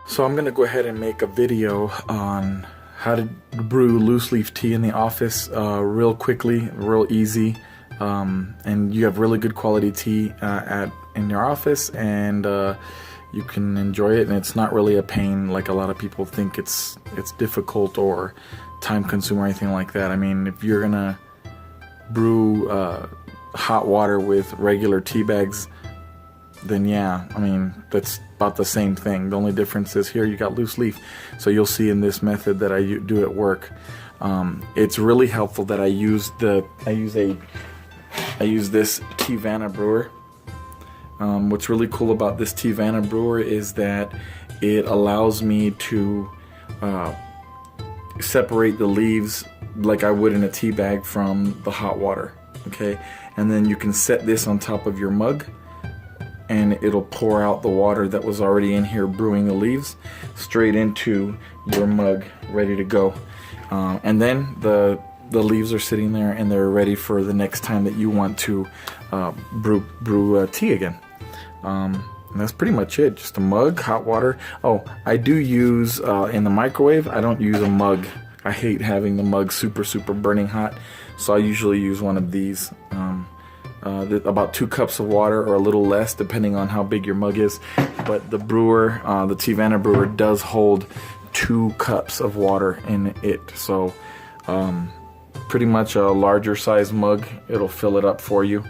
So I'm gonna go ahead and make a video on how to brew loose leaf tea in the office real quickly, real easy, and you have really good quality tea in your office, and you can enjoy it, and it's not really a pain like a lot of people think it's difficult or time consuming or anything like that. I mean, if you're gonna brew hot water with regular tea bags, then yeah, I mean, that's about the same thing. The only difference is here you got loose leaf. So you'll see in this method that I do at work, it's really helpful that I use this Teavana Brewer. What's really cool about this Teavana Brewer is that it allows me to separate the leaves like I would in a tea bag from the hot water. Okay, and then you can set this on top of your mug, and it'll pour out the water that was already in here brewing the leaves straight into your mug, ready to go. And then the leaves are sitting there and they're ready for the next time that you want to brew tea again. And that's pretty much it. Just a mug, hot water. Oh, I do use in the microwave, I don't use a mug. I hate having the mug super burning hot, so I usually use one of these. About 2 cups of water or a little less depending on how big your mug is, but the brewer, the Teavana Brewer, does hold 2 cups of water in it, so pretty much a larger size mug, it'll fill it up for you,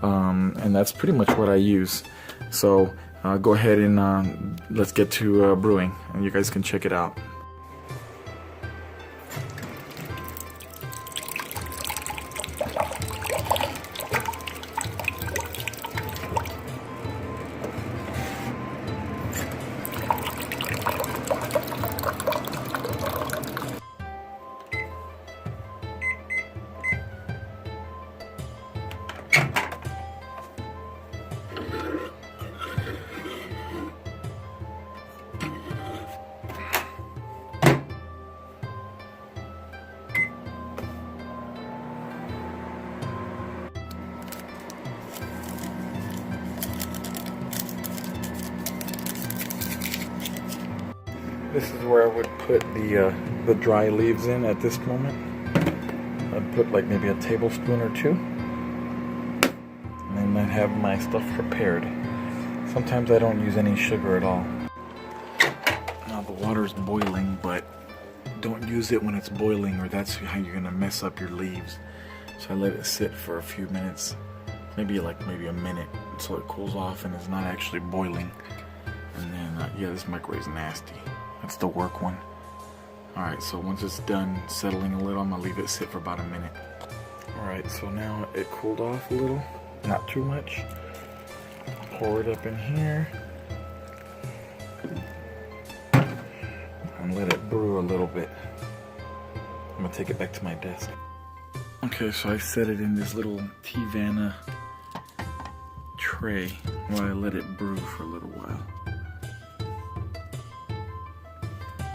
and that's pretty much what I use. So go ahead and let's get to brewing, and you guys can check it out. This is where I would put the dry leaves in at this moment. I'd put like maybe a tablespoon or 2, and then I'd have my stuff prepared. Sometimes I don't use any sugar at all. Now the water's boiling, but don't use it when it's boiling, or that's how you're gonna mess up your leaves. So I let it sit for a few minutes, maybe a minute, until it cools off and it's not actually boiling. And then yeah, this microwave's nasty. That's the work one. Alright, so once it's done settling a little, I'm gonna leave it sit for about a minute. Alright, so now it cooled off a little, not too much. Pour it up in here and let it brew a little bit. I'm gonna take it back to my desk. Okay, so I set it in this little Teavana tray while I let it brew for a little while.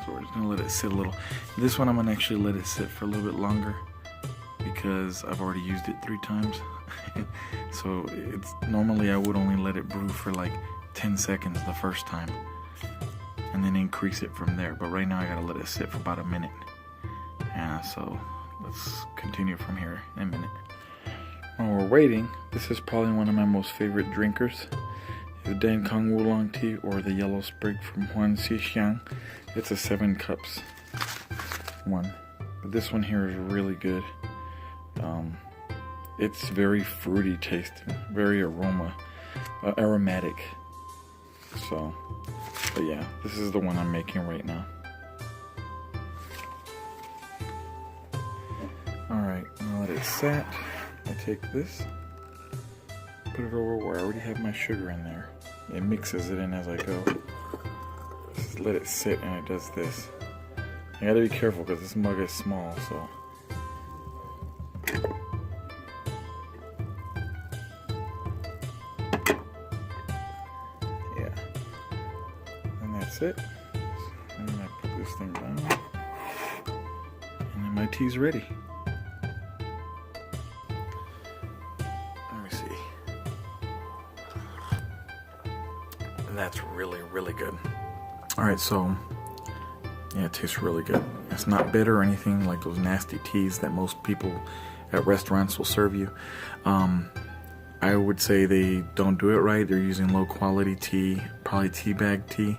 We're just gonna let it sit a little. This one I'm gonna actually let it sit for a little bit longer because I've already used it 3 times. So it's normally I would only let it brew for like 10 seconds the first time and then increase it from there. But right now I gotta let it sit for about a minute. Yeah, so let's continue from here in a minute. While we're waiting, this is probably one of my most favorite drinkers. The Dan Kong Oolong tea, or the yellow sprig from Huan Xixiang. It's a 7 cups one, but this one here is really good. It's very fruity tasting, very aromatic. So, but yeah, this is the one I'm making right now. Alright, now that it's sat, I take this, put it over where I already have my sugar in there. It mixes it in as I go. Just let it sit and it does this. I gotta be careful because this mug is small, so. Yeah. And that's it. And then I put this thing down. And then my tea's ready. And that's really good. Alright, so yeah, it tastes really good. It's not bitter or anything like those nasty teas that most people at restaurants will serve you. I would say they don't do it right. They're using low quality tea, probably tea bag tea.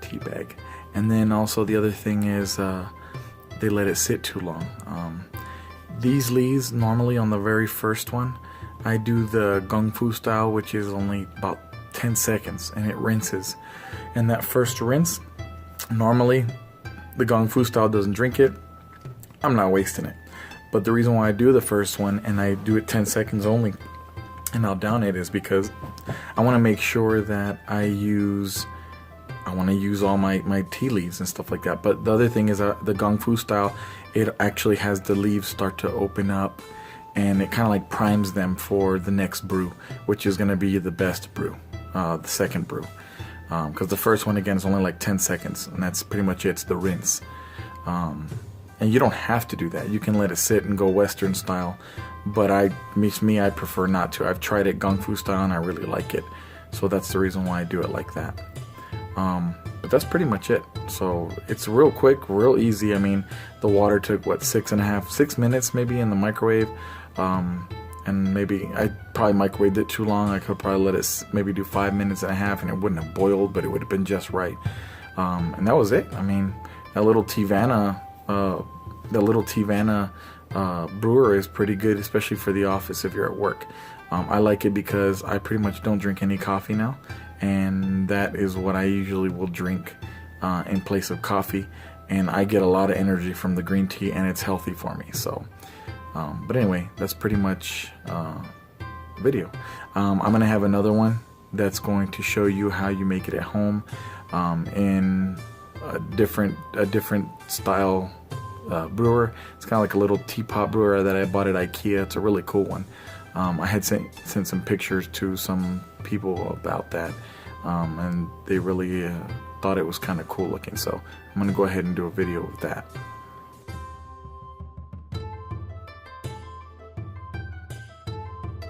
Tea bag. And then also the other thing is they let it sit too long. These leaves, normally on the very first one, I do the Gung Fu style, which is only about 10 seconds, and it rinses. And that first rinse, normally the Gung Fu style doesn't drink it. I'm not wasting it. But the reason why I do the first one and I do it 10 seconds only and I'll down it is because I want to make sure that I want to use all my tea leaves and stuff like that. But the other thing is the Gung Fu style, it actually has the leaves start to open up and it kind of like primes them for the next brew, which is going to be the best brew, the second brew. Because the first one, again, is only like 10 seconds and that's pretty much it. It's the rinse. And you don't have to do that. You can let it sit and go Western style, but I prefer not to. I've tried it Gung Fu style and I really like it. So that's the reason why I do it like that. But that's pretty much it. So it's real quick, real easy. I mean, the water took what, 6 minutes maybe in the microwave. And maybe I probably microwaved it too long. I could probably let it maybe do 5 minutes and a half and it wouldn't have boiled, but it would have been just right. And that was it. I mean, that little Teavana brewer is pretty good, especially for the office if you're at work. I like it because I pretty much don't drink any coffee now, and that is what I usually will drink in place of coffee, and I get a lot of energy from the green tea and it's healthy for me. So but anyway, that's pretty much the video. I'm gonna have another one that's going to show you how you make it at home in a different style brewer. It's kind of like a little teapot brewer that I bought at IKEA. It's a really cool one. I had sent some pictures to some people about that, and they really thought it was kind of cool looking. So I'm gonna go ahead and do a video of that.